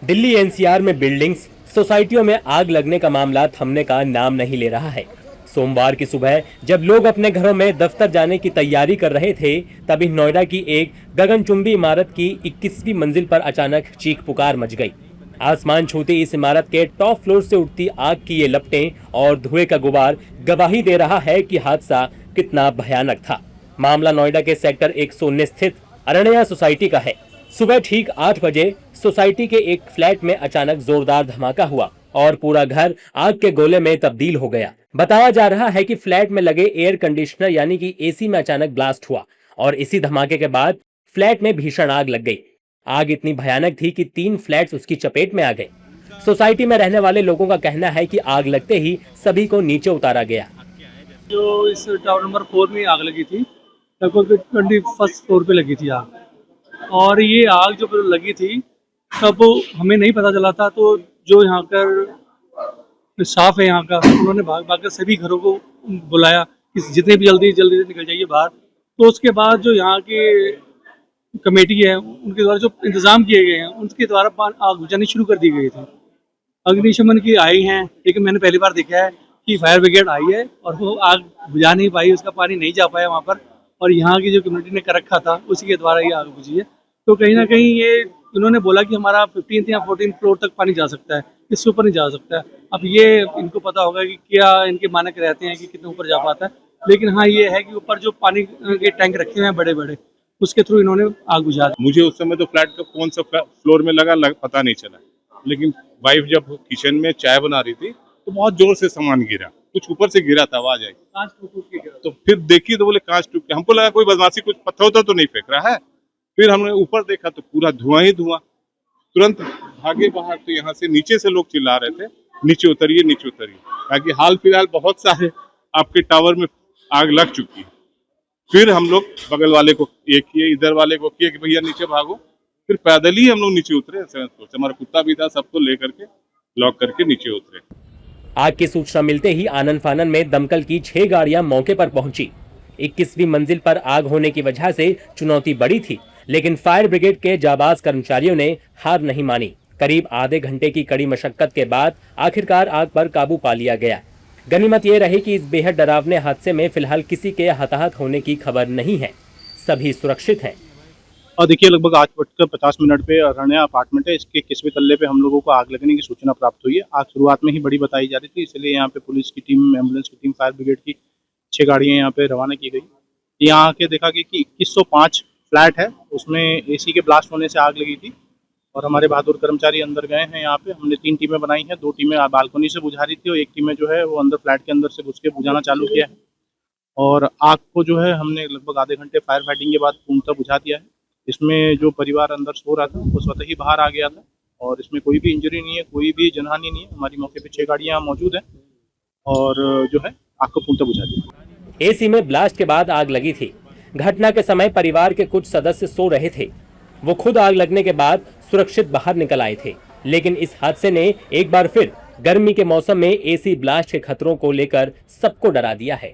Delhi NCR में buildings, सोसाइटियों में आग लगने का मामला थमने का नाम नहीं ले रहा है। सोमवार की सुबह जब लोग अपने घरों में दफ्तर जाने की तैयारी कर रहे थे, तभी नोएडा की एक गगनचुंबी इमारत की 21वीं मंजिल पर अचानक चीख पुकार मच गई। आसमान छूती इस इमारत के टॉप फ्लोर से उठती आग की ये लपटें और धुएं का गुबार गवाही दे रहा है कि हादसा कितना भयानक था। मामला नोएडा के सेक्टर 119 स्थित अरण्या सोसाइटी का है। सुबह ठीक 8 बजे सोसाइटी के एक फ्लैट में अचानक जोरदार धमाका हुआ और पूरा घर आग के गोले में तब्दील हो गया। बताया जा रहा है कि फ्लैट में लगे एयर कंडीशनर यानी कि एसी में अचानक ब्लास्ट हुआ और इसी धमाके के बाद फ्लैट में भीषण आग लग गई। आग इतनी भयानक थी कि 3 फ्लैट्स उसकी चपेट में आ गए। सोसाइटी में रहने वाले लोगों का कहना है कि आग लगते ही सभी को नीचे उतारा गया। जो इस टावर नंबर 4 में आग लगी थी, लगभग 21st फ्लोर पे लगी थी आग। और ये आग जो लगी थी तब हमें नहीं पता चला था, तो जो यहाँ का स्टाफ है यहाँ का, उन्होंने भाग भाग कर सभी घरों को बुलाया कि जितने भी जल्दी जल्दी से निकल जाइए बाहर। तो उसके बाद जो यहाँ की कमेटी है उनके द्वारा जो इंतज़ाम किए गए हैं उनके द्वारा आग बुझानी शुरू कर दी गई थी। अग्निशमन की आई हैं, लेकिन मैंने पहली बार देखा है कि फायर ब्रिगेड आई है और वो आग बुझा नहीं पाई, उसका पानी नहीं जा पाया वहाँ पर, और यहाँ की जो कम्युनिटी ने कर रखा था उसी के द्वारा ये आग बुझी है। तो कहीं ना कहीं ये इन्होंने बोला कि हमारा 15th या 14th फ्लोर तक पानी जा सकता है, इससे ऊपर नहीं जा सकता है। अब ये इनको पता होगा कि क्या इनके मानक रहते हैं कि कितने ऊपर जा पाता है, लेकिन हाँ ये है कि ऊपर जो पानी के टैंक रखे हुए हैं बड़े बड़े, उसके थ्रू इन्होंने आग बुझा दी। मुझे उस समय तो फ्लैट का कौन सा फ्लोर में लगा पता नहीं चला, लेकिन वाइफ जब किचन में चाय बना रही थी तो बहुत जोर से सामान गिरा, कुछ ऊपर से गिरा था, आवाज आई, कांच टूट के गिरा। तो फिर देखी तो बोले कांच टूट के। हमको लगा कोई बदमाशी कुछ पत्थर उथर तो नहीं फेंक रहा है। फिर हमने ऊपर देखा तो पूरा धुआं ही धुआं। तुरंत भागे बाहर, तो यहाँ से नीचे से लोग चिल्ला रहे थे नीचे उतरिए नीचे उतरिए, ताकि हाल फिलहाल बहुत सारे आपके टावर में आग लग चुकी है। फिर हम लोग बगल वाले को ये किए, इधर वाले को किए कि भैया नीचे भागो। फिर पैदल ही हम लोग नीचे उतरे, हमारा कुत्ता भी था, सबको लेकर के लॉक करके नीचे उतरे। आग की सूचना मिलते ही आनन फानन में दमकल की 6 गाड़ियां मौके पर पहुंची। 21वीं मंजिल पर आग होने की वजह से चुनौती बड़ी थी, लेकिन फायर ब्रिगेड के जाबाज कर्मचारियों ने हार नहीं मानी। करीब आधे घंटे की कड़ी मशक्कत के बाद आखिरकार आग पर काबू पा लिया गया। गनीमत ये रही कि इस बेहद डरावने हादसे में फिलहाल किसी के हताहत होने की खबर नहीं है, सभी सुरक्षित हैं। और देखिए लगभग 8:50 पे अरण्या अपार्टमेंट है, इसके 21वें तल्ले पे हम लोगों को आग लगने की सूचना प्राप्त हुई है। आग शुरुआत में ही बड़ी बताई जा रही थी, इसलिए यहाँ पे पुलिस की टीम, एम्बुलेंस की टीम, फायर ब्रिगेड की 6 गाड़ियाँ यहाँ पे रवाना की गई। यहाँ आके देखा गया कि 2105 फ्लैट है, उसमें एसी के ब्लास्ट होने से आग लगी थी और हमारे बहादुर कर्मचारी अंदर गए हैं। यहाँ पे हमने 3 टीमें बनाई हैं, 2 टीमें बालकनी से बुझा रही थी और एक टीमें जो है वो अंदर फ्लैट के अंदर से घुस के बुझाना चालू किया है। और आग को जो है हमने लगभग आधे घंटे फायर फाइटिंग के बाद पूर्णतः बुझा दिया है। इसमें जो परिवार अंदर सो रहा था वो स्वतः ही बाहर आ गया था और इसमें कोई भी इंजरी नहीं है, कोई भी जनहानि नहीं है। हमारी मौके पे 6 गाड़ियाँ मौजूद हैं और जो है आग को पूर्णतः बुझा दिया। एसी में ब्लास्ट के बाद आग लगी थी। घटना के समय परिवार के कुछ सदस्य सो रहे थे। वो खुद आग लगने के बाद सुरक्षित बाहर निकल आए थे, लेकिन इस हादसे ने एक बार फिर गर्मी के मौसम में एसी ब्लास्ट के खतरों को लेकर सबको डरा दिया है।